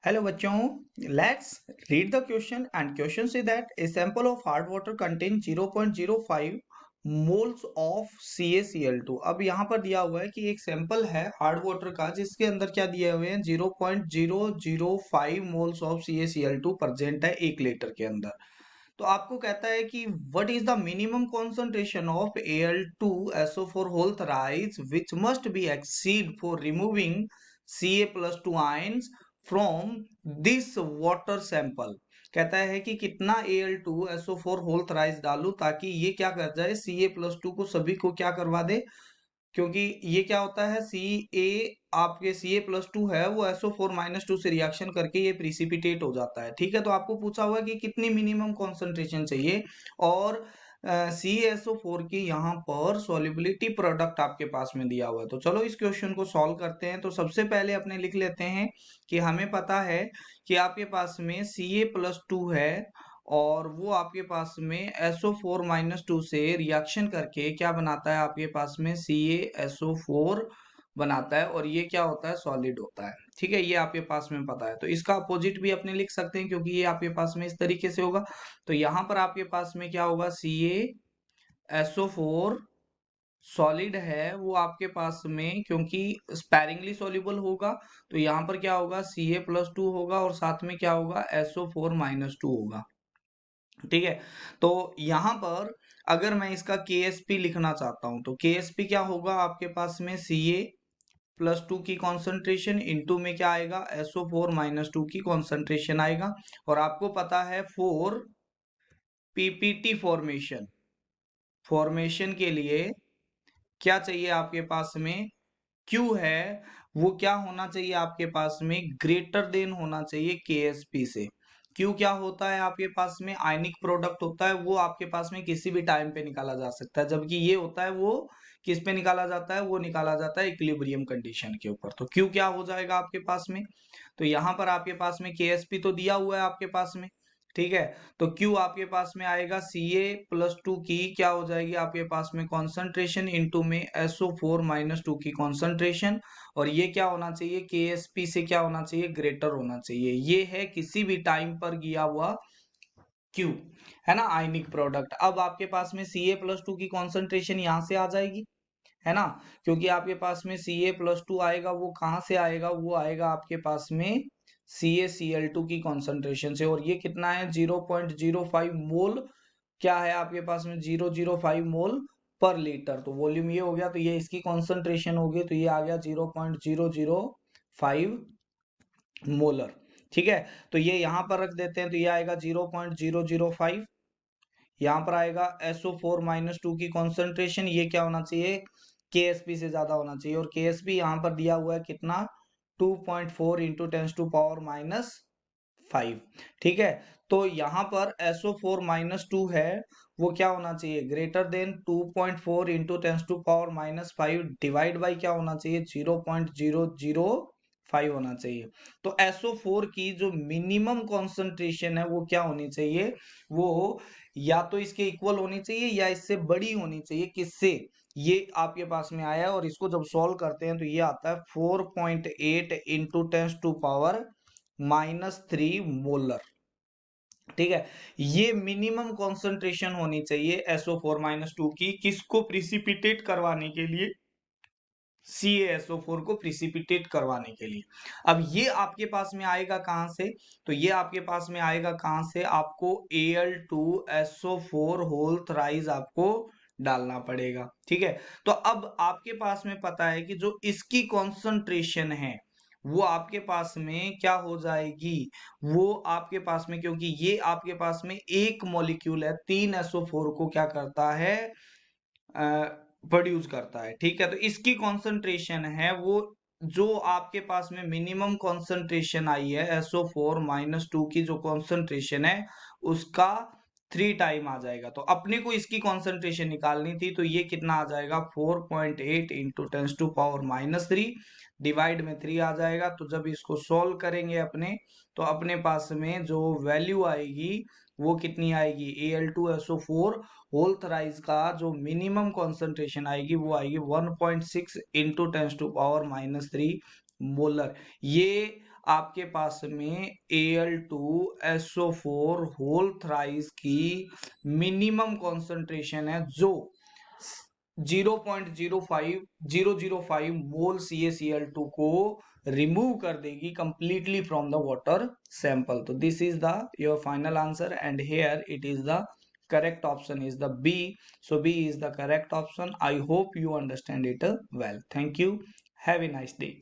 Hello बच्चों, let's read the question and question say that a sample of hard water contains 0.05 moles of CaCl2। अब यहाँ पर दिया हुआ है कि एक सैंपल है हार्ड वाटर का जिसके अंदर क्या दिए हुए हैं 0.005 मोल्स ऑफ CaCl2 प्रेजेंट है 1 लीटर के अंदर। तो आपको कहता है कि what is the minimum concentration of Al2SO4 whole thrice which must be exceed for removing Ca+2 ions from this water sample. कहता है कि कितना Al2SO4 होल थराइज डालूं ताकि ये क्या कर जाए Ca+2 को सभी को क्या करवा दे, क्योंकि ये क्या होता है सी ए आपके Ca+2 है वो SO4-2 से रिएक्शन करके ये प्रिसिपिटेट हो जाता है। ठीक है, तो आपको पूछा हुआ कि कितनी मिनिमम कॉन्सेंट्रेशन चाहिए और CaSO4 की यहाँ पर सॉल्युबिलिटी प्रोडक्ट आपके पास में दिया हुआ है। तो चलो इस क्वेश्चन को सॉल्व करते हैं। तो सबसे पहले अपने लिख लेते हैं कि हमें पता है कि आपके पास में Ca+2 है और वो आपके पास में SO4-2 से रिएक्शन करके क्या बनाता है, आपके पास में CaSO4 बनाता है और ये क्या होता है, सॉलिड होता है। ठीक है, ये आपके पास में पता है। तो इसका अपोजिट भी अपने लिख सकते हैं क्योंकि ये आपके पास में इस तरीके से होगा। तो यहाँ पर आपके पास में क्या होगा, CaSO4 सॉलिड है वो आपके पास में क्योंकि स्पैरिंगली सॉल्युबल होगा, तो यहाँ पर क्या होगा Ca+2 होगा और साथ में क्या होगा SO4-2 होगा। ठीक है, तो यहाँ पर अगर मैं इसका KSP लिखना चाहता हूं तो KSP क्या होगा, आपके पास में Ca+2 की कॉन्सेंट्रेशन इनटू में क्या आएगा SO4-2 की कॉन्सेंट्रेशन आएगा। और आपको पता है फॉर PPT फॉर्मेशन के लिए क्या चाहिए आपके पास में, Q है वो क्या होना चाहिए आपके पास में, ग्रेटर देन होना चाहिए KSP से। Q क्या होता है आपके पास में, आयनिक प्रोडक्ट होता है, वो आपके पास में किसी भी टाइम पे निकाला जा सकता है, जबकि ये होता है वो किस पे निकाला जाता है, वो निकाला जाता है इक्विलिब्रियम कंडीशन के ऊपर। तो Q क्या हो जाएगा आपके पास में, तो यहाँ पर आपके पास में KSP तो दिया हुआ है आपके पास में। ठीक है, तो Q आपके पास में आएगा Ca+2 की क्या हो जाएगी आपके पास में कॉन्सेंट्रेशन इनटू में SO4-2 की कॉन्सेंट्रेशन, और ये क्या होना चाहिए KSP से क्या होना चाहिए, ग्रेटर होना चाहिए। ये है किसी भी टाइम पर किया हुआ Q, है ना, आयनिक प्रोडक्ट। अब आपके पास में Ca+2 की कॉन्सेंट्रेशन यहाँ से आ जाएगी, है ना, क्योंकि आपके पास में Ca+2 आएगा वो कहाँ से आएगा, वो आएगा आपके पास में CaCl2 की कॉन्सेंट्रेशन से, और ये कितना है 0.05 मोल, क्या है आपके पास में 005 मोल पर लीटर। तो वॉल्यूम ये हो गया, तो ये इसकी कॉन्सेंट्रेशन होगी, तो ये आ गया 0.005 मोलर। ठीक है, तो ये यहाँ पर रख देते हैं, तो ये आएगा 0.005, यहाँ पर आएगा SO4-2 की कॉन्सेंट्रेशन, ये क्या होना चाहिए KSP से ज्यादा होना चाहिए, और KSP यहाँ पर दिया हुआ है कितना 2.4 इंटू 10⁻⁵। ठीक है, तो यहाँ पर SO4-2 है वो क्या होना चाहिए, greater than 2.4 into 10⁻⁵ divide by क्या होना चाहिए 0.005 होना चाहिए। तो SO4 की जो मिनिमम कॉन्सेंट्रेशन है वो क्या होनी चाहिए, वो या तो इसके इक्वल होनी चाहिए या इससे बड़ी होनी चाहिए, किससे, ये आपके पास में आया है। और इसको जब सॉल्व करते हैं तो ये आता है 4.8 इंटू 10⁻³ मोलर। ठीक है, ये मिनिमम कॉन्सेंट्रेशन होनी चाहिए SO4-2 की, किसको प्रिसिपिटेट करवाने के लिए, CaSO4 को प्रिसिपिटेट करवाने के लिए। अब ये आपके पास में आएगा कहां से, तो ये आपके पास में आएगा कहां से, आपको Al2SO4 होल थ्राइज आपको डालना पड़ेगा। ठीक है, तो अब आपके पास में पता है कि जो इसकी कॉन्सेंट्रेशन है वो आपके पास में क्या हो जाएगी, वो आपके पास में, क्योंकि ये आपके पास में एक मॉलिक्यूल है 3SO4 को क्या करता है, प्रोड्यूस करता है। ठीक है, तो इसकी कॉन्सेंट्रेशन है वो जो आपके पास में मिनिमम कॉन्सेंट्रेशन आई है SO4-2 की जो कॉन्सेंट्रेशन है उसका 3 टाइम आ जाएगा। तो अपने को इसकी कॉन्सेंट्रेशन निकालनी थी, तो ये कितना आ जाएगा 4.8 इंटू 10⁻³ डिवाइड में 3 आ जाएगा। तो जब इसको सॉल्व करेंगे अपने, तो अपने पास में जो वैल्यू आएगी वो कितनी आएगी, Al2SO4 होल थराइज का जो मिनिमम कॉन्सेंट्रेशन आएगी वो आएगी 1.6 इंटू 10⁻³ मोलर। ये आपके पास में Al2SO4 होल थ्राइस की मिनिमम कॉन्सेंट्रेशन है, जो 0.05005 मोल CaCl2 को रिमूव कर देगी completely from the water sample. तो this is the your final answer, and here it is the correct option is the B. So B is the correct option. I hope you understand it well. Thank you. Have a nice day.